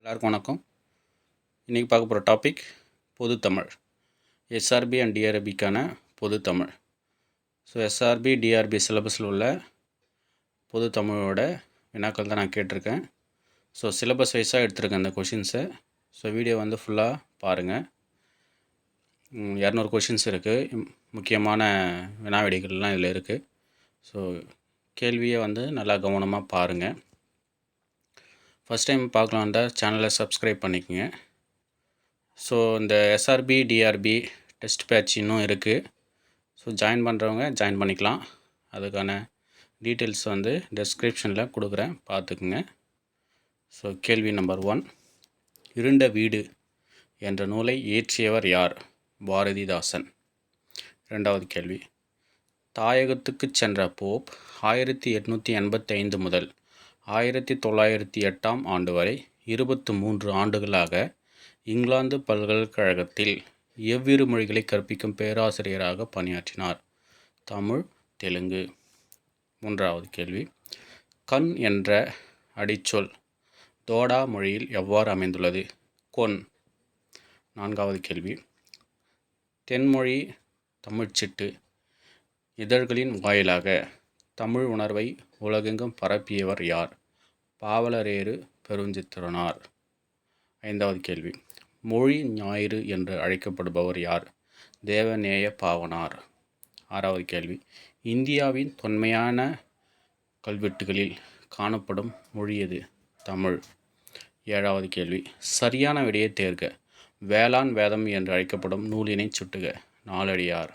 எல்லாருக்கும் வணக்கம். இன்றைக்கி பார்க்க போகிற டாபிக் பொது தமிழ். எஸ்ஆர்பி அண்ட் டிஆர்பிக்கான பொது தமிழ். ஸோ எஸ்ஆர்பி டிஆர்பி சிலபஸில் உள்ள பொது தமிழோட வினாக்கள் தான் நான் கேட்டிருக்கேன். ஸோ சிலபஸ் வைஸாக எடுத்திருக்கேன் இந்த கொஷின்ஸை. ஸோ வீடியோ வந்து ஃபுல்லாக பாருங்கள். 200 கொஷின்ஸ் இருக்குது. முக்கியமான வினாவிடைகள்லாம் இதில் இருக்குது. ஸோ கேள்வியை வந்து நல்லா கவனமாக பாருங்கள். ஃபஸ்ட் டைம் பார்க்கலான்டா சேனலை சப்ஸ்கிரைப் பண்ணிக்கோங்க. ஸோ இந்த எஸ்ஆர்பி டிஆர்பி டெஸ்ட் பேட்ச் இன்னும் இருக்குது. ஸோ ஜாயின் பண்ணுறவங்க ஜாயின் பண்ணிக்கலாம். அதுக்கான டீட்டெயில்ஸ் வந்து டெஸ்கிரிப்ஷனில் கொடுக்குறேன், பார்த்துக்குங்க. ஸோ கேள்வி நம்பர் 1, இருண்ட வீடு என்ற நூலை இயற்றியவர் யார்? பாரதிதாசன். இரண்டாவது கேள்வி, தாயகத்துக்கு சென்ற போப் 1885 முதல் 1908 ஆண்டு வரை 23 ஆண்டுகளாக இங்கிலாந்து பல்கலைக்கழகத்தில் எவ்விரு மொழிகளை கற்பிக்கும் பேராசிரியராக பணியாற்றினார்? தமிழ், தெலுங்கு. மூன்றாவது கேள்வி, கண் என்ற அடிச்சொல் தோடா மொழியில் எவ்வாறு அமைந்துள்ளது? கொன். நான்காவது கேள்வி, தென்மொழி தமிழ்ச்சிட்டு இதழ்களின் வாயிலாக தமிழ் உணர்வை உலகெங்கும் பரப்பியவர் யார்? பாவலரேறு பெருஞ்சித்திரனார். ஐந்தாவது கேள்வி, மொழி ஞாயிறு என்று அழைக்கப்படுபவர் யார்? தேவநேய பாவனார். ஆறாவது கேள்வி, இந்தியாவின் தொன்மையான கல்வெட்டுகளில் காணப்படும் மொழி எது? தமிழ். ஏழாவது கேள்வி, சரியான விடையை தேர்க. வேளாண் வேதம் என்று அழைக்கப்படும் நூலினை சுட்டுக. நாலடியார்.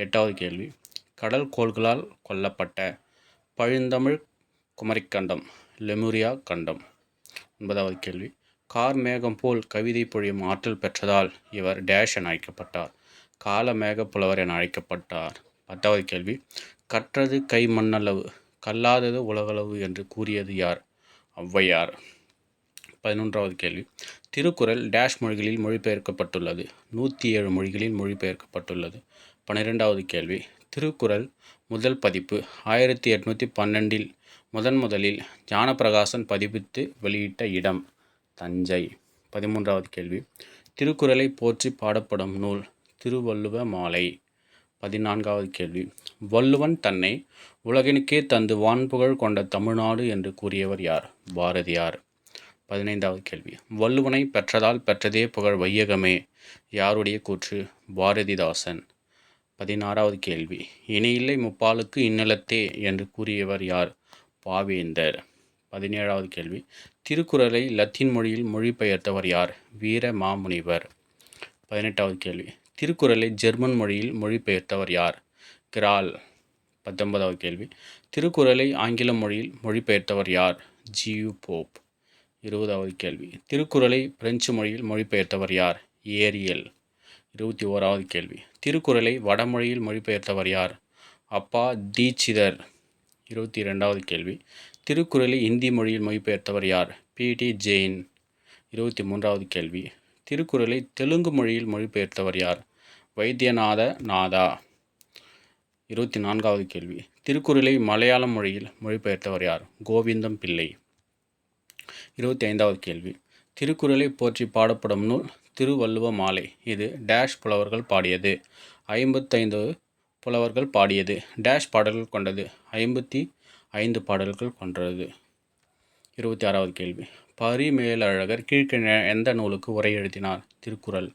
எட்டாவது கேள்வி, கடல் கோள்களால் கொல்லப்பட்ட பழந்தமிழ் குமரிக்கண்டம் லெமுரியா கண்டம். ஒன்பதாவது கேள்வி, கார் மேகம் போல் கவிதை பொழியும் ஆற்றல் பெற்றதால் இவர் டேஷ் என அழைக்கப்பட்டார். காலமேக புலவர் என அழைக்கப்பட்டார். பத்தாவது கேள்வி, கற்றது கை மண்ணளவு கல்லாதது உலகளவு என்று கூறியது யார்? ஔவையார். 11வது கேள்வி, திருக்குறள் டேஷ் மொழிகளில் மொழிபெயர்க்கப்பட்டுள்ளது? 107 மொழிகளில் மொழிபெயர்க்கப்பட்டுள்ளது. 12வது கேள்வி, திருக்குறள் முதல் பதிப்பு 1812 முதலில் ஞானப்பிரகாசன் பதிப்பித்து வெளியிட்ட இடம்? தஞ்சை. 13வது கேள்வி, திருக்குறளை போற்றி பாடப்படும் நூல்? திருவள்ளுவ மாலை. 14வது கேள்வி, வள்ளுவன் தன்னை உலகினுக்கே தந்து வான்புகழ் கொண்ட தமிழ்நாடு என்று கூறியவர் யார்? பாரதியார். 15வது கேள்வி, வள்ளுவனை பெற்றதால் பெற்றதே புகழ் வையகமே யாருடைய கூற்று? பாரதிதாசன். 16வது கேள்வி, இணையில்லை முப்பாலுக்கு இந்நிலத்தே என்று கூறியவர் யார்? பாவேந்தர். 17வது கேள்வி, திருக்குறளை லத்தீன் மொழியில் மொழிபெயர்த்தவர் யார்? வீர மாமுனிவர். 18வது கேள்வி, திருக்குறளை ஜெர்மன் மொழியில் மொழிபெயர்த்தவர் யார்? கிரால். 19வது கேள்வி, திருக்குறளை ஆங்கில மொழியில் மொழிபெயர்த்தவர் யார்? G U Pope. 20வது கேள்வி, திருக்குறளை பிரெஞ்சு மொழியில் மொழிபெயர்த்தவர் யார்? ஏரியல். 21வது கேள்வி, திருக்குறளை வடமொழியில் மொழிபெயர்த்தவர் யார்? அப்பா தீட்சிதர். 22வது கேள்வி, திருக்குறளை இந்தி மொழியில் மொழிபெயர்த்தவர் யார்? பி.டி. ஜெயின். 23வது கேள்வி, திருக்குறளை தெலுங்கு மொழியில் மொழிபெயர்த்தவர் யார்? வைத்தியநாத நாதா. 24வது கேள்வி, திருக்குறளை மலையாள மொழியில் மொழிபெயர்த்தவர் யார்? கோவிந்தம் பிள்ளை. 25வது கேள்வி, திருக்குறளை போற்றி பாடப்படும் நூல்? திருவள்ளுவ மாலை. இது டேஷ் புலவர்கள் பாடியது? 55 புலவர்கள் பாடியது. டேஷ் பாடல்கள் கொண்டது? 55 பாடல்கள் கொண்டது. 26வது கேள்வி, பரிமேலழகர் கீழ்க்கண்ட எந்த நூலுக்கு உரை எழுதினார்? திருக்குறள்.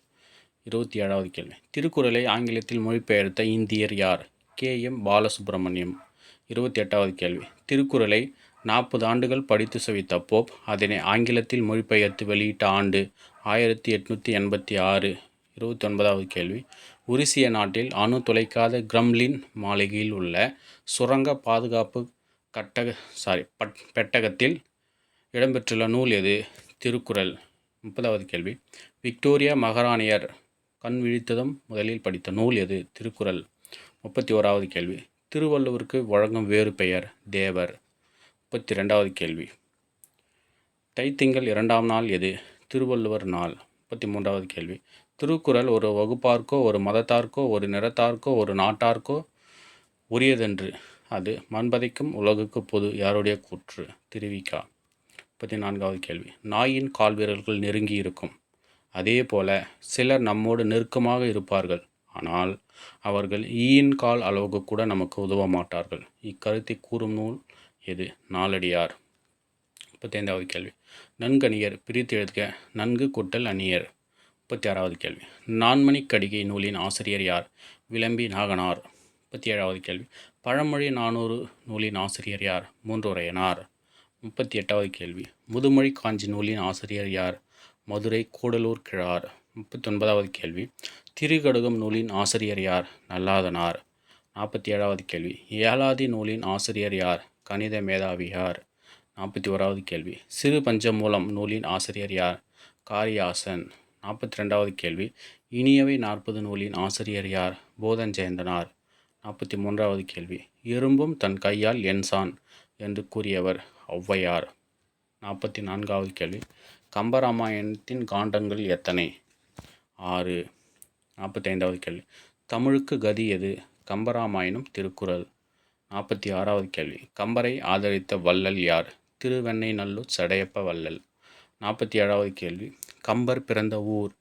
27வது கேள்வி, திருக்குறளை ஆங்கிலத்தில் மொழிபெயர்த்த இந்தியர் யார்? K.M. பாலசுப்ரமணியம். 28வது கேள்வி, திருக்குறளை 40 ஆண்டுகள் படித்து சுவைத்த போப் அதனை ஆங்கிலத்தில் மொழிபெயர்த்து வெளியிட்ட ஆண்டு? 1886. 29வது கேள்வி, உருசிய நாட்டில் அணு துளைக்காத கிரெம்லின் மாளிகையில் உள்ள சுரங்க பாதுகாப்பு பெட்டகத்தில் இடம்பெற்றுள்ள நூல் எது? திருக்குறள். 30வது கேள்வி, விக்டோரியா மகாராணியர் கண் விழித்ததும் முதலில் படித்த நூல் எது? திருக்குறள். 31வது கேள்வி, திருவள்ளுவருக்கு வழங்கும் வேறு பெயர்? தேவர். 32வது கேள்வி, தைத்திங்கள் 2ஆம் நாள் எது? திருவள்ளுவர் நாள். 33வது கேள்வி, திருக்குறள் ஒரு வகுப்பார்க்கோ ஒரு மதத்தார்க்கோ ஒரு நிறத்தார்க்கோ ஒரு நாட்டார்க்கோ உரியதென்று அது மண்பதைக்கும் உலகுக்கு பொது யாருடைய கூற்று? திருவிக்கா. 34வது கேள்வி, நாயின் கால்விரல்கள் நெருங்கி இருக்கும். அதே போல சிலர் நம்மோடு நெருக்கமாக இருப்பார்கள், ஆனால் அவர்கள் ஈயின் கால் அளவுக்கு கூட நமக்கு உதவ மாட்டார்கள். இக்கருத்தை கூறும் நூல் எது? நாலடியார். 35வது கேள்வி, நன்கணியர் பிரித்து எழுதுக. நன்கு கூட்டல் அந்நியர். 36வது கேள்வி, நான்மணிக்கடிகை நூலின் ஆசிரியர் யார்? விளம்பி நாகனார். 37வது கேள்வி, பழமொழி 400 நூலின் ஆசிரியர் யார்? மூன்றுரையனார். 38வது கேள்வி, முதுமொழி காஞ்சி நூலின் ஆசிரியர் யார்? மதுரை கூடலூர் கிழார். 39வது கேள்வி, திருக்கடுகம் நூலின் ஆசிரியர் யார்? நல்லாதனார். 47வது கேள்வி, ஏலாதி நூலின் ஆசிரியர் யார்? கணித மேதாவியார். 41வது கேள்வி, சிறு பஞ்சமூலம் நூலின் ஆசிரியர் யார்? காரியாசன். 42வது கேள்வி, இனியவை 40 நூலின் ஆசிரியர் யார்? போதஞ்சேந்தனார். 43வது கேள்வி, எறும்பும் தன் கையால் என்சான் என்று கூறியவர் ஔவையார். 44வது கேள்வி, கம்பராமாயணத்தின் காண்டங்கள் எத்தனை? 6. 45வது கேள்வி, தமிழுக்கு கதி எது? கம்பராமாயணம், திருக்குறள். 46வது கேள்வி, கம்பரை ஆதரித்த வள்ளல் யார்? திருவெண்ணைநல்லூர் சடையப்ப வள்ளல். 47வது கேள்வி, கம்பர் பிறந்த ஊர்?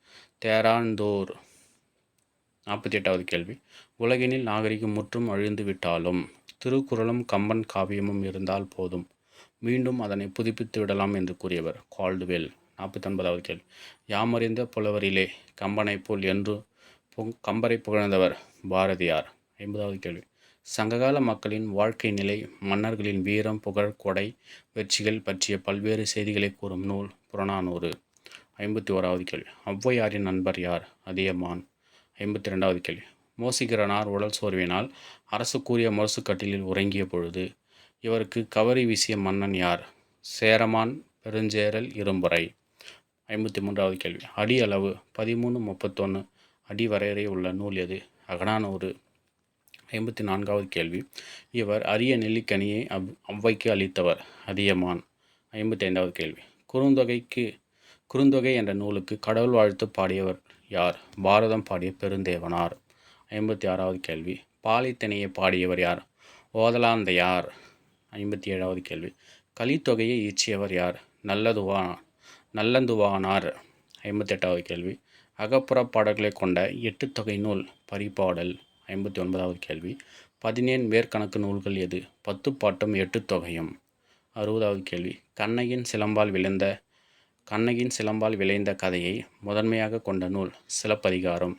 தேராந்தூர். 48வது கேள்வி, உலகினில் நாகரிகம் முற்றும் அழிந்து விட்டாலும் திருக்குறளும் கம்பன் காவியமும் இருந்தால் போதும், மீண்டும் அதனை புதுப்பித்து விடலாம் என்று கூறியவர் கால்டுவெல். 49வது கேள்வி, யாமறிந்த புலவரிலே கம்பனை போல் என்று கம்பரை புகழ்ந்தவர் பாரதியார். 50வது கேள்வி, சங்ககால மக்களின் வாழ்க்கை நிலை, மன்னர்களின் வீரம், புகழ், கொடை, வெற்றிகள் பற்றிய பல்வேறு செய்திகளை கூறும் நூல் புறநானூறு. 51வது கேள்வி, ஔவையாரின் நண்பர் யார்? அதியமான். 52வது கேள்வி, மோசிகரனார் உடல் சோர்வினால் அரசு கூறிய முரசுக்கட்டிலில் உறங்கிய பொழுது இவருக்கு கவரி வீசிய மன்னன் யார்? சேரமான் பெருஞ்சேரல் இரும்புரை. 53வது கேள்வி, அடி அளவு 13:31 அடி வரையறை உள்ள நூல் எது? அகநானூறு. 54வது கேள்வி, இவர் அரிய நெல்லிக்கனியை ஔவைக்கு அளித்தவர் அதியமான். 55வது கேள்வி, குறுந்தொகை என்ற நூலுக்கு கடவுள் வாழ்த்து பாடியவர் யார்? பாரதம் பாடிய பெருந்தேவனார். 56வது கேள்வி, பாலைத்திணையை பாடியவர் யார்? ஓதலாந்தையார். 57வது கேள்வி, கலித்தொகையை இயற்றியவர் யார்? நல்லந்துவானார். 58வது கேள்வி, அகப்புறப் பாடல்களை கொண்ட 8 தொகை நூல் பரிபாடல். 59வது கேள்வி, 17 மேற்கணக்கு நூல்கள் எது? 10 பாட்டும் 8 தொகையும். 60வது கேள்வி, கண்ணகியின் சிலம்பால் விளைந்த கதையை முதன்மையாக கொண்ட நூல் சிலப்பதிகாரம்.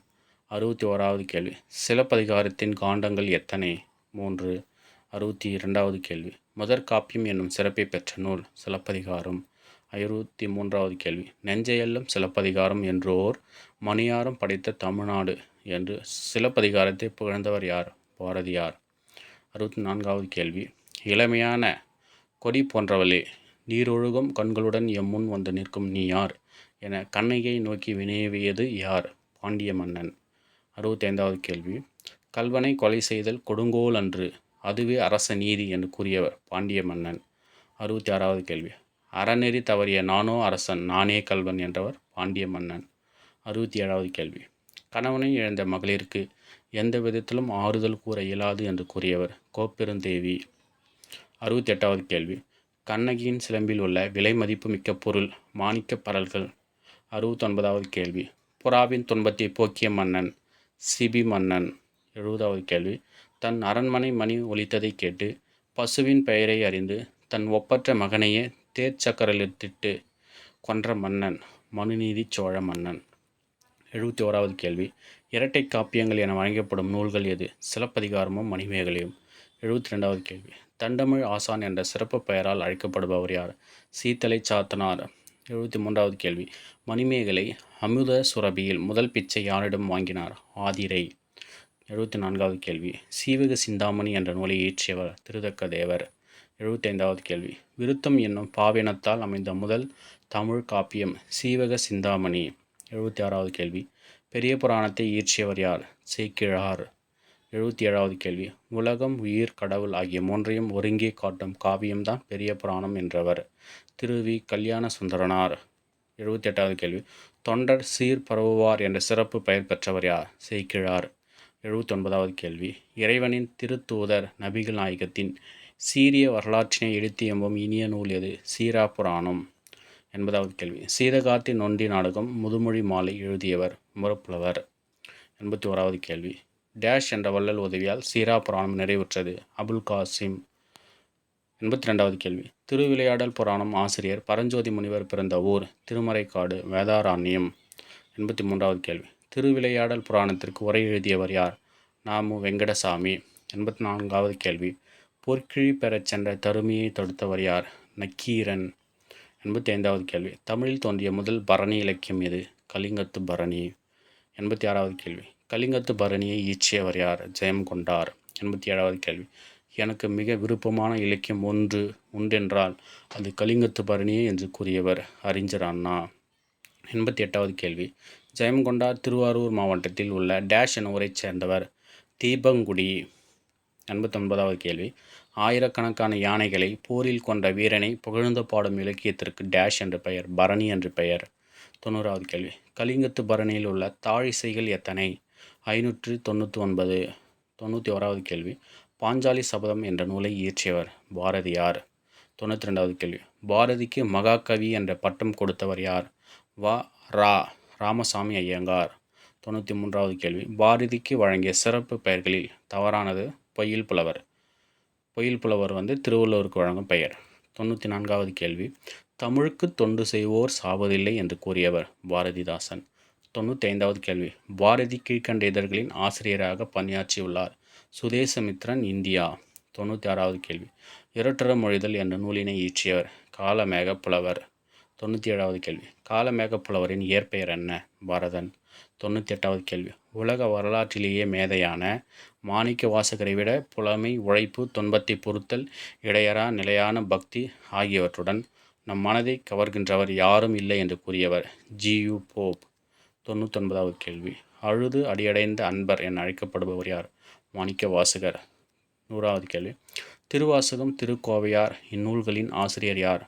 61வது கேள்வி, சிலப்பதிகாரத்தின் காண்டங்கள் எத்தனை? 3. 62வது கேள்வி, முதற்காப்பியம் என்னும் சிறப்பை பெற்ற நூல் சிலப்பதிகாரம். 63வது கேள்வி, நெஞ்சையெல்லும் சிலப்பதிகாரம் என்றோர் மணியாரம் படைத்த தமிழ்நாடு என்று சிலப்பதிகாரத்தை புகழ்ந்தவர் யார்? பாரதியார். 64வது கேள்வி, இளமையான கொடி போன்றவளே, நீரொழுகும் கண்களுடன் எம்முன் வந்து நிற்கும் நீ யார் என கண்ணகியை நோக்கி வினவியது யார்? பாண்டிய மன்னன். 65வது கேள்வி, கள்வனை கொலை செய்தல் கொடுங்கோல் அன்று, அதுவே அரச நீதி என்று கூறியவர் பாண்டிய மன்னன். 66வது கேள்வி, அறநெறி தவறிய நானோ அரசன், நானே கள்வன் என்றவர் பாண்டிய மன்னன். 67வது கேள்வி, கணவனை இழந்த மகளிருக்கு எந்த விதத்திலும் ஆறுதல் கூற இயலாது என்று கூறியவர் கோப்பெருந்தேவி. 68வது கேள்வி, கண்ணகியின் சிலம்பில் உள்ள விலை மதிப்பு மிக்க பொருள் மாணிக்கப் பரல்கள். 69வது கேள்வி, புறாவின் துன்பத்தை போக்கிய மன்னன் சிபி மன்னன். 70வது கேள்வி, தன் அரண்மனை மணி ஒலித்ததை கேட்டு பசுவின் பெயரை அறிந்து தன் ஒப்பற்ற மகனையே தேர்ச்சக்கரத்திலிட்டு கொன்ற மன்னன் மனுநீதி சோழ மன்னன். 71வது கேள்வி, இரட்டை காப்பியங்கள் என வழங்கப்படும் நூல்கள் எது? சிலப்பதிகாரமும் மணிமேகலையும். 72வது கேள்வி, தண்டமிழ் ஆசான் என்ற சிறப்பு பெயரால் அழைக்கப்படுபவர் யார்? சீத்தலை சாத்தனார். 73வது கேள்வி, மணிமேகலை அமுத சுரபியில் முதல் பிச்சை யாரிடம் வாங்கினார்? ஆதிரை. 74வது கேள்வி, சீவக சிந்தாமணி என்ற நூலை இயற்றியவர் திருதக்க தேவர். 75வது கேள்வி, விருத்தம் என்னும் பாவினத்தால் அமைந்த முதல் தமிழ் காப்பியம் சீவக சிந்தாமணி. 76வது கேள்வி, பெரிய புராணத்தை இயற்றியவர் யார்? சேக்கிழார். 77வது கேள்வி, உலகம், உயிர், கடவுள் ஆகிய மூன்றையும் ஒருங்கே காட்டும் காவியம்தான் பெரிய புராணம் என்றவர் திருவி கல்யாண சுந்தரனார். 78வது கேள்வி, தொண்டர் சீர் பரவுவார் என்ற சிறப்பு பெயர் பெற்றவர் யார்? சேக்கிழார். 79வது கேள்வி, இறைவனின் திருத்தூதர் நபிகள் நாயகத்தின் சீரிய வரலாற்றினை எடுத்து எம்பும் இனிய நூல் எது? சீராப்புராணம். 80வது கேள்வி. சீதகாத்தி நொண்டி நாடகம் முதுமொழி மாலை எழுதியவர்? முறப்புலவர். 81வது கேள்வி. டேஷ் என்ற வள்ளல் உதவியால் சீராப்புராணம் நிறைவுற்றது? அபுல் காசிம். 82வது கேள்வி. திருவிளையாடல் புராணம் ஆசிரியர் பரஞ்சோதி முனிவர் பிறந்த ஊர்? திருமறைக்காடு, வேதாரண்யம். 83வது கேள்வி. திருவிளையாடல் புராணத்திற்கு உரை எழுதியவர் யார்? நாமு வெங்கடசாமி. 84வது கேள்வி. பொற்கிழி பெறச் சென்ற தருமியை தடுத்தவர் யார்? நக்கீரன். 85வது கேள்வி. தமிழில் தோன்றிய முதல் பரணி இலக்கியம் எது? கலிங்கத்து பரணி. 86வது கேள்வி. கலிங்கத்து பரணியை இயற்றியவர் யார்? ஜெயங்கொண்டார். 87வது கேள்வி. எனக்கு மிக விருப்பமான இலக்கியம் உண்டென்றால் அது கலிங்கத்து பரணியே என்று கூறியவர்? அறிஞர் அண்ணா. 88வது கேள்வி. ஜெயங்கொண்டார் திருவாரூர் மாவட்டத்தில் உள்ள டேஷ் என ஊரை சேர்ந்தவர்? தீபங்குடி. 89வது கேள்வி. ஆயிரக்கணக்கான யானைகளை போரில் கொண்ட வீரனை புகழ்ந்து பாடும் இலக்கியத்திற்கு டேஷ் என்று பெயர்? பரணி என்று பெயர். 90வது கேள்வி. கலிங்கத்து பரணியில் உள்ள தாழிசைகள் எத்தனை? 599. 91வது கேள்வி. பாஞ்சாலி சபதம் என்ற நூலை இயற்றியவர்? பாரதியார். 92வது கேள்வி. பாரதிக்கு மகாகவி என்ற பட்டம் கொடுத்தவர் யார்? ரா. ராமசாமி ஐயங்கார். 93வது கேள்வி. பாரதிக்கு வழங்கிய சிறப்பு பெயர்களில் தவறானது? பொய்யில் புலவர். பொய்யில் புலவர் திருவள்ளுவருக்கு வழங்கும் பெயர். 94வது கேள்வி. தமிழுக்கு தொண்டு செய்வோர் சாவதில்லை என்று கூறியவர்? பாரதிதாசன். 95வது கேள்வி. பாரதி கீழ்க்கண்ட இதழ்களின் ஆசிரியராக பணியாற்றியுள்ளார்? சுதேசமித்ரன், இந்தியா. 96வது கேள்வி. இரட்டுற மொழிதல் என்ற நூலினை இயற்றியவர்? காலமேக புலவர். 97வது கேள்வி. காலமேக புலவரின் இயற்பெயர் என்ன? பாரதன். 98வது கேள்வி. உலக வரலாற்றிலேயே மேதையான மாணிக்க வாசகரை விட புலமை, உழைப்பு, துன்பத்தை பொறுத்தல், இடையறா நிலையான பக்தி ஆகியவற்றுடன் நம் மனதை கவர்கின்றவர் யாரும் இல்லை என்று கூறியவர்? ஜி.யு. போப். 99வது கேள்வி. அழுது அடியடைந்த அன்பர் என அழைக்கப்படுபவர் யார்? மாணிக்க வாசகர். 100வது கேள்வி. திருவாசகம், திருக்கோவையார் இந்நூல்களின் ஆசிரியர் யார்?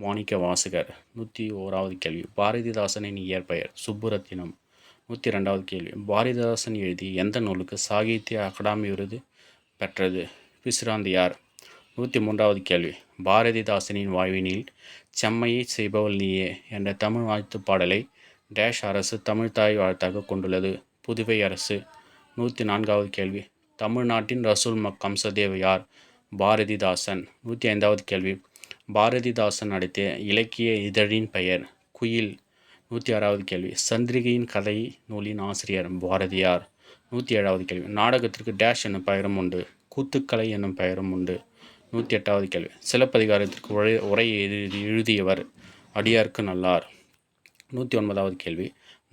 மாணிக்க வாசகர். 101வது கேள்வி. பாரதிதாசனின் இயற்பெயர்? சுப்புரத்தினம். 102வது கேள்வி. பாரதிதாசன் எழுதிய எந்த நூலுக்கு சாகித்ய அகாடமி விருது பெற்றது? பிசிராந்தையார். 103வது கேள்வி. பாரதிதாசனின் வாழ்வினில் செம்மையை செய்பவள் நீயே என்ற தமிழ் வாழ்த்து பாடலை டேஷ் அரசு தமிழ்தாய் வாழ்த்தாக கொண்டுள்ளது? புதுவை அரசு. 104வது கேள்வி. தமிழ்நாட்டின் ரசூல் கம்சதேவ் யார்? பாரதிதாசன். 105வது கேள்வி. பாரதிதாசன் நடத்திய இலக்கிய இதழின் பெயர்? குயில். 106வது கேள்வி. சந்திரிகையின் கதை நூலின் ஆசிரியர்? பாரதியார். 107வது கேள்வி. நாடகத்திற்கு டேஷ் என்னும் பெயரும் உண்டு, கூத்துக்கலை என்னும் பெயரும் உண்டு? 108வது கேள்வி. சிலப்பதிகாரத்திற்கு உரை எழுதியவர்? அடியார்க்கு நல்லார். 109வது கேள்வி.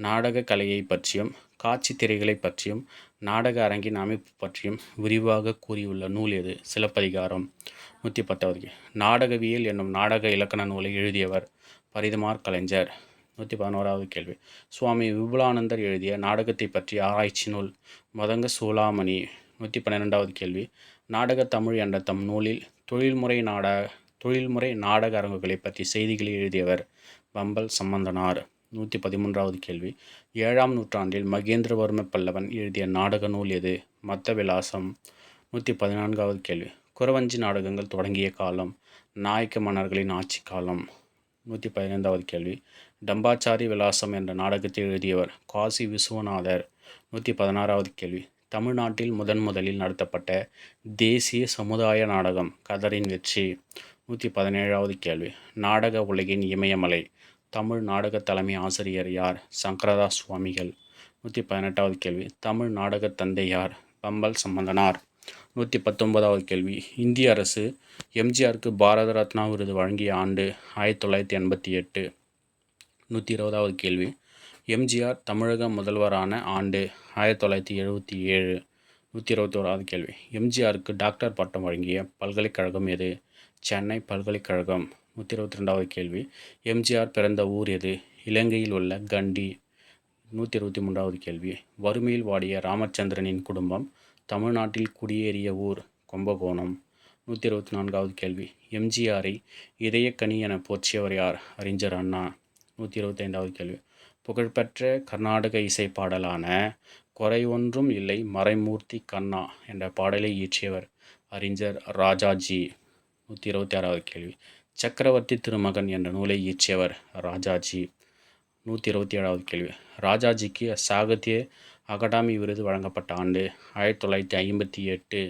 நாடக கலையை பற்றியும் காட்சி திரைகளை பற்றியும் நாடக அரங்கின் அமைப்பு பற்றியும் விரிவாக கூறியுள்ள நூல் எது? சிலப்பதிகாரம். 110வது. நாடகவியல் என்னும் நாடக இலக்கண நூலை எழுதியவர்? பரிதிமாற் கலைஞர். 111வது கேள்வி. சுவாமி விபுலானந்தர் எழுதிய நாடகத்தை பற்றிய ஆராய்ச்சி நூல்? மதங்க சூளாமணி. 112வது கேள்வி. நாடக தமிழ் என்ற தம் நூலில் தொழில்முறை நாடக அரங்குகளை பற்றி செய்திகளை எழுதியவர்? பம்பல் சம்பந்தனார். 113வது கேள்வி. 7ஆம் நூற்றாண்டில் மகேந்திரவர்ம பல்லவன் எழுதிய நாடக நூல் எது? மத்த விலாசம். 114வது கேள்வி. குறவஞ்சி நாடகங்கள் தொடங்கிய காலம்? நாயக்க மன்னர்களின் ஆட்சி காலம். 115வது கேள்வி. டம்பாச்சாரி விலாசம் என்ற நாடகத்தை எழுதியவர்? காசி விசுவநாதர். 116வது கேள்வி. தமிழ்நாட்டில் முதலில் நடத்தப்பட்ட தேசிய சமுதாய நாடகம்? கதரின் வெற்றி. 117வது கேள்வி. நாடக உலகின் இமயமலை தமிழ் நாடக தலைமை ஆசிரியர் யார்? சங்கரதாஸ் சுவாமிகள். 118வது கேள்வி. தமிழ் நாடக தந்தை யார்? பம்பல் சம்பந்தனார். 119வது கேள்வி. இந்திய அரசு எம்ஜிஆருக்கு பாரத ரத்னா விருது வழங்கிய ஆண்டு? 1988. 120வது கேள்வி. எம்ஜிஆர் தமிழக முதல்வரான ஆண்டு? 1977. 121வது கேள்வி. எம்ஜிஆருக்கு டாக்டர் பட்டம் வழங்கிய பல்கலைக்கழகம் எது? சென்னை பல்கலைக்கழகம். 122வது கேள்வி. எம்ஜிஆர் பிறந்த ஊர் எது? இலங்கையில் உள்ள கண்டி. 123வது கேள்வி. வறுமையில் வாடிய ராமச்சந்திரனின் குடும்பம் தமிழ்நாட்டில் குடியேறிய ஊர்? கும்பகோணம். 124வது கேள்வி. எம்ஜிஆரை இதயக்கனி என போற்றியவர் யார்? அறிஞர் அண்ணா. 125வது கேள்வி. புகழ்பெற்ற கர்நாடக இசை பாடலான குறை ஒன்றும் இல்லை மறைமூர்த்தி கண்ணா என்ற பாடலை இயற்றியவர்? அறிஞர் ராஜாஜி. 126வது கேள்வி. சக்கரவர்த்தி திருமகன் என்ற நூலை இயற்றியவர் ராஜாஜி. 127வது கேள்வி. ராஜாஜிக்கு சாகித்ய அகாடமி விருது வழங்கப்பட்ட ஆண்டு 1958.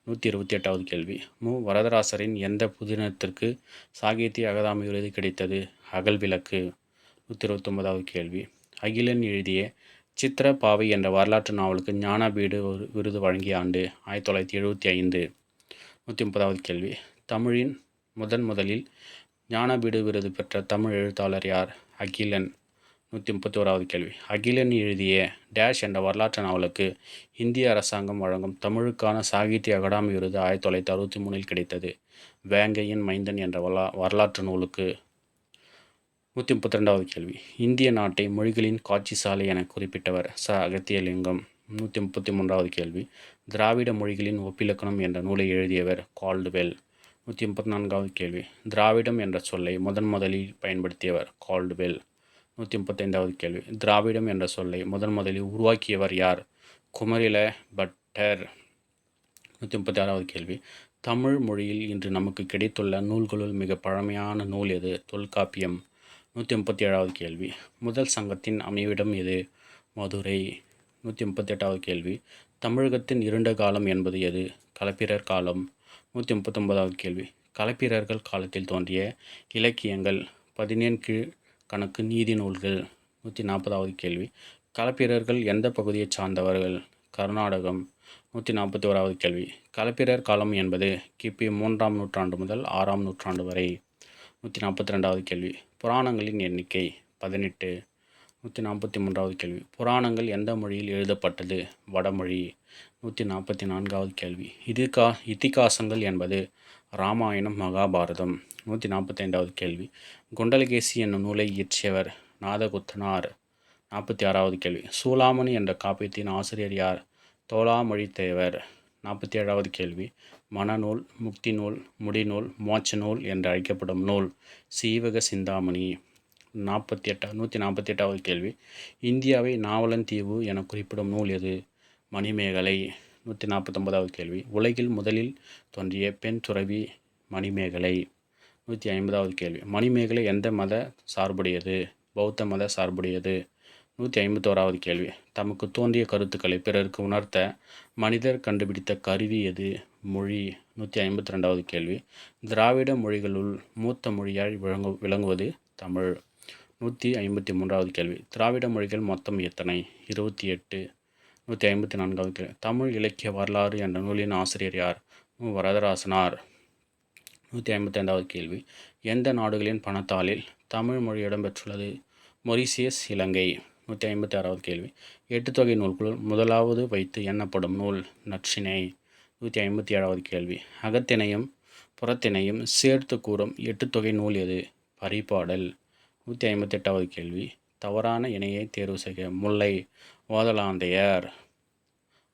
128வது கேள்வி. வரதராசரின் எந்த புதினத்திற்கு சாகித்ய அகாதமி விருது கிடைத்தது? அகல்விளக்கு. 129வது கேள்வி. அகிலன் எழுதிய சித்திரப்பாவை என்ற வரலாற்று நாவலுக்கு ஞானபீடு விருது வழங்கிய ஆண்டு 1975. 130வது கேள்வி. தமிழின் முதலில் ஞானபீடு விருது பெற்ற தமிழ் எழுத்தாளர் யார்? அகிலன். 131வது கேள்வி. அகிலன் எழுதிய டேஷ் என்ற வரலாற்று நாவலுக்கு இந்திய அரசாங்கம் வழங்கும் தமிழுக்கான சாகித்ய அகாடமி விருது 1963 கிடைத்தது. வேங்கையின் மைந்தன் என்ற வரலாற்று நூலுக்கு. 132வது கேள்வி. இந்திய நாட்டை மொழிகளின் காட்சி சாலை என குறிப்பிட்டவர் அகத்தியலிங்கம். 133வது கேள்வி. திராவிட மொழிகளின் ஒப்பிலக்கணம் என்ற நூலை எழுதியவர் கால்டுவெல். 134வது கேள்வி. திராவிடம் என்ற சொல்லை முதலில் பயன்படுத்தியவர் கால்டுவெல். 135வது கேள்வி. திராவிடம் என்ற சொல்லை முதலில் உருவாக்கியவர் யார்? குமரில பட்டர். 136வது கேள்வி. தமிழ் மொழியில் இன்று நமக்கு கிடைத்துள்ள நூல்களுள் மிக பழமையான நூல் எது? தொல்காப்பியம். 137வது கேள்வி. முதல் சங்கத்தின் அமைவிடம் எது? மதுரை. 138வது கேள்வி. தமிழகத்தின் இருண்ட காலம் என்பது எது? களப்பிரர் காலம். 139வது கேள்வி. களப்பிரர்கள் காலத்தில் தோன்றிய இலக்கியங்கள். 17 கீழ்கணக்கு நீதி நூல்கள். 140வது கேள்வி. களப்பிரர்கள் எந்த பகுதியைச் சார்ந்தவர்கள்? கர்நாடகம். 141வது கேள்வி. களப்பிரர் காலம் என்பது கிபி 3ஆம் நூற்றாண்டு முதல் 6ஆம் நூற்றாண்டு வரை. 142வது கேள்வி. புராணங்களின் எண்ணிக்கை 18. 143வது கேள்வி. புராணங்கள் எந்த மொழியில் எழுதப்பட்டது? வடமொழி. 144வது கேள்வி. இதிகாசங்கள் என்பது இராமாயணம், மகாபாரதம். 145வது கேள்வி. குண்டலகேசி என்னும் நூலை இயற்றியவர் நாதகுத்தனார். 46வது கேள்வி. சூளாமணி என்ற காப்பியத்தின் ஆசிரியர் யார்? தோளாமொழித்தேவர். 47வது கேள்வி. மனநூல், முக்தி நூல், முடிநூல், மோட்ச நூல் என்று அழைக்கப்படும் நூல் சீவக சிந்தாமணி. 148வது கேள்வி. இந்தியாவை நாவலன் தீவு என குறிப்பிடும் நூல் எது? மணிமேகலை. 149வது கேள்வி. உலகில் முதலில் தோன்றிய பெண் துறவி மணிமேகலை. 150வது கேள்வி. மணிமேகலை எந்த மத சார்புடையது? பௌத்த மத சார்புடையது. 151வது கேள்வி. தமக்கு தோன்றிய கருத்துக்களை பிறருக்கு உணர்த்த மனிதர் கண்டுபிடித்த கருவி எது? மொழி. 152வது கேள்வி. திராவிட மொழிகளுள் மூத்த மொழியாய் விளங்குவது தமிழ். 153வது கேள்வி. திராவிட மொழிகள் மொத்தம் எத்தனை? 28. 154வது கேள்வி. தமிழ் இலக்கிய வரலாறு என்ற நூலின் ஆசிரியர் யார்? வரதராசனார். 155வது கேள்வி. எந்த நாடுகளின் பணத்தாளில் தமிழ் மொழி இடம்பெற்றுள்ளது? மொரிசியஸ், இலங்கை. 156வது கேள்வி. எட்டுத்தொகை நூல்களுள் முதலாவது வைத்து எண்ணப்படும் நூல் நற்றிணை. 157வது கேள்வி. அகத்திணையும் புறத்திணையும் சேர்த்து கூறும் எட்டுத்தொகை நூல் எது? பரிபாடல். 158வது கேள்வி. தவறான இணையை தேர்வு செய்க. முல்லை. ஓதலாந்தையர்.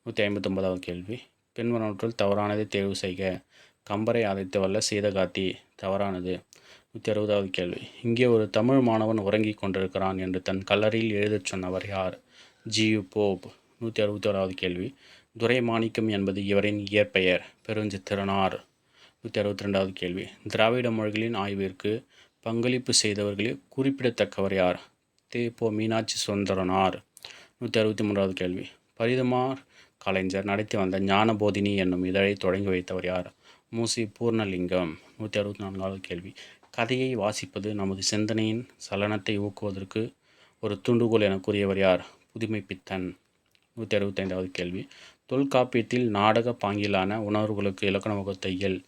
159வது கேள்வி. பின்வருவனவற்றுள் தவறானதை தேர்வு செய்க. கம்பரை அழைத்து வல்ல சீதகாத்தி. தவறானது. 160வது கேள்வி. இங்கே ஒரு தமிழ் மாணவன் உறங்கிக் கொண்டிருக்கிறான் என்று தன் கல்லறையில் எழுதச் சொன்னவர் யார்? G U Pope. 161வது கேள்வி. துரைமாணிக்கம் என்பது இவரின் இயற்பெயர். பெருஞ்சித்திரனார். 162வது கேள்வி. திராவிட மொழிகளின் ஆய்விற்கு பங்களிப்பு செய்தவர்களில் குறிப்பிடத்தக்கவர் யார்? தே.பொ. மீனாட்சி சுந்தரனார். 163வது கேள்வி. பரிதிமாற் கலைஞர் நடத்தி வந்த ஞானபோதினி என்னும் இதழை தொடங்கி வைத்தவர் யார்? மு.சி. பூர்ணலிங்கம். 164வது கேள்வி. கதையை வாசிப்பது நமது சிந்தனையின் சலனத்தை ஊக்குவதற்கு ஒரு தூண்டுகோல் என கூறியவர் யார்? புதுமைப்பித்தன். 165வது கேள்வி. தொல்காப்பியத்தில் நாடக பாங்கிலான உணர்வுகளுக்கு இலக்கணம் வகுத்த இயல்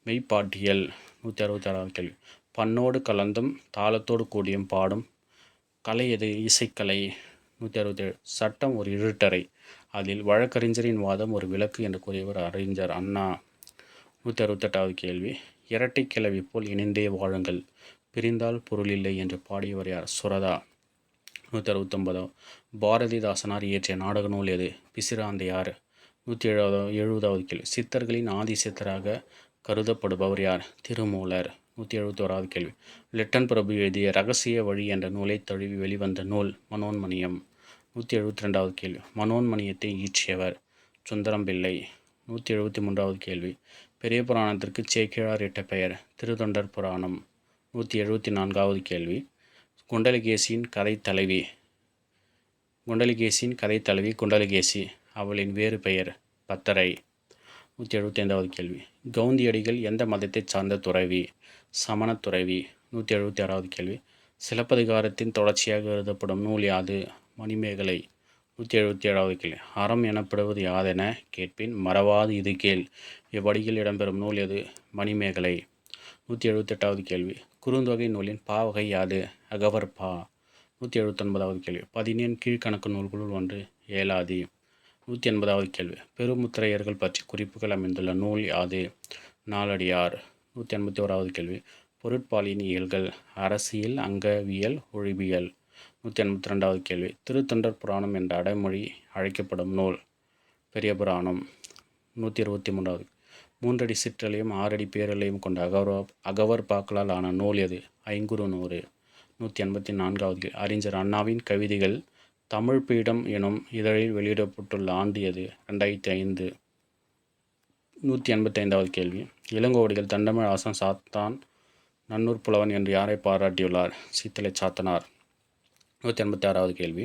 மெய்ப்பாட்டியல். 166வது கேள்வி. பண்ணோடு கலந்தும் தாளத்தோடு கூடியும் பாடும் கலை எது? இசைக்கலை. 167. சட்டம் ஒரு இருட்டறை, அதில் வழக்கறிஞரின் வாதம் ஒரு விளக்கு என்று கூறியவர் அறிஞர் அண்ணா. 168வது கேள்வி. இரட்டை கிளவி போல் இணைந்தே வாழுங்கள், பிரிந்தால் பொருளில்லை என்று பாடியவர் யார்? சுரதா. 169. பாரதிதாசனார் இயற்றிய நாடக நூல் எது? பிசிராந்தையார். 170வது கேள்வி. சித்தர்களின் ஆதி சித்தராக கருதப்படுபவர் யார்? திருமூலர். 171வது கேள்வி. லிட்டன் பிரபு எழுதிய இரகசிய வழி என்ற நூலை தழுவி வெளிவந்த நூல் மனோன்மணியம். 172வது கேள்வி. மனோன்மணியத்தை இயற்றியவர் சுந்தரம் பிள்ளை. 173வது கேள்வி. பெரிய புராணத்திற்கு சேக்கிழார் இட்ட பெயர் திருத்தொண்டர் புராணம். 174வது கேள்வி. குண்டலகேசியின் கதை தலைவி குண்டலகேசி. அவளின் வேறு பெயர் பத்தரை. 175வது கேள்வி. கவுந்தியடிகள் எந்த மதத்தை சார்ந்த துறவி? சமணத் துறவி. 176வது கேள்வி. சிலப்பதிகாரத்தின் தொடர்ச்சியாக எழுதப்படும் நூல் யாது? மணிமேகலை. 177வது கேள்வி. அறம் எனப்படுவது யாதென கேட்பின் மறவாது இது கேள். இவ்வடியில் இடம்பெறும் நூல் எது? மணிமேகலை. 178வது கேள்வி. குறுந்தொகை நூலின் பாவகை யாது? அகவற்பா. 179வது கேள்வி. 14 கீழ்கணக்கு நூல்களுள் ஒன்று ஏலாதி. 180வது கேள்வி. பெருமுத்திரையர்கள் பற்றி குறிப்புகள் அமைந்துள்ள நூல் யாது? நாலடியார். 181வது கேள்வி. பொருட்பாலின் இயல்கள். அரசியல், அங்கவியல், ஒழிபியல். 182வது கேள்வி. திருத்தொண்டர் புராணம் என்ற அடைமொழி அழைக்கப்படும் நூல். பெரிய புராணம். 123வது. 3 அடி சிற்றலையும் 6 அடி பேரலையும் கொண்ட அகவற்பாக்களால் ஆன நூல் எது? ஐங்குறுநூறு. 184வது கேள்வி. அறிஞர் அண்ணாவின் கவிதைகள் தமிழ் பீடம் எனும் இதழில் வெளியிடப்பட்டுள்ள ஆண்டு எது? 2005. 185வது கேள்வி. இளங்கோவடிகள் தண்டமிழ் ஆசான் சாத்தான் நன்னூர் புலவன் என்று யாரை பாராட்டியுள்ளார்? சீத்தலை சாத்தனார். 186வது கேள்வி.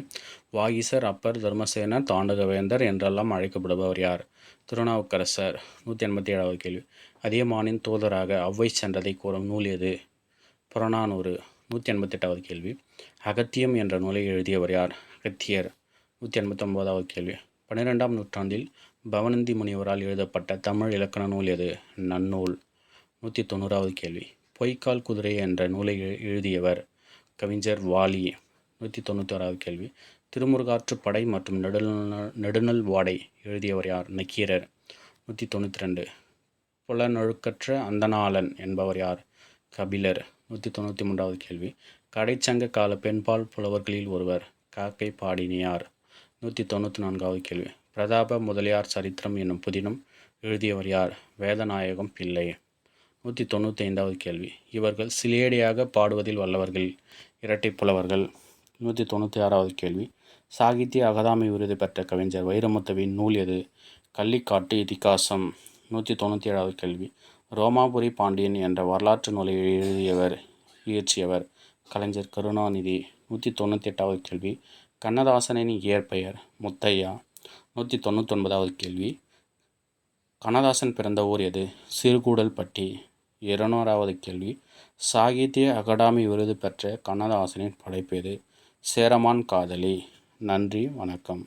வாகீசர், அப்பர், தர்மசேனர், தாண்டகவேந்தர் என்றெல்லாம் அழைக்கப்படுபவர் யார்? திருநாவுக்கரசர். 187வது கேள்வி. அதியமானின் தூதராக ஔவை சென்றதை கூறும் நூல் எது? புறநானூறு. 188வது கேள்வி. அகத்தியம் என்ற நூலை எழுதியவர் யார்? அகத்தியர். 189வது கேள்வி. 12ஆம் நூற்றாண்டில் பவனந்தி முனிவரால் எழுதப்பட்ட தமிழ் இலக்கண நூல் எது? நன்னூல். 190வது கேள்வி. பொய்க்கால் குதிரை என்ற நூலை எழுதியவர்? கவிஞர் வாலி. 191வது கேள்வி. திருமுருகாற்றுப் படை மற்றும் நெடுநல் வாடை எழுதியவர் யார்? நக்கீரர். 192. புலனொழுக்கற்ற அந்தணாளன் என்பவர் யார்? கபிலர். 193வது கேள்வி. கடைச்சங்க கால பெண்பால் புலவர்களில் ஒருவர்? காக்கை பாடினியார். 194வது கேள்வி. பிரதாப முதலியார் சரித்திரம் என்னும் புதினம் எழுதியவர் யார்? வேதநாயகம் பிள்ளை. 195வது கேள்வி. இவர்கள் சிலேடையாக பாடுவதில் வல்லவர்கள்? இரட்டை புலவர்கள். 196வது கேள்வி. சாகித்ய அகாதமி விருது பெற்ற கவிஞர் வைரமுத்துவின் நூல் எது? கள்ளிக்காட்டு இதிகாசம். 197வது கேள்வி. ரோமாபுரி பாண்டியன் என்ற வரலாற்று நூலை இயற்றியவர்? கலைஞர் கருணாநிதி. 198வது கேள்வி. கண்ணதாசனின் இயற்பெயர்? முத்தையா. 199வது கேள்வி. கண்ணதாசன் பிறந்த ஊர் எது? சிறுகூடல்பட்டி. 200வது கேள்வி. சாகித்ய அகாடமி விருது பெற்ற கண்ணதாசனின் படைப்பு எது? சேரமான் காதலி. நன்றி, வணக்கம்.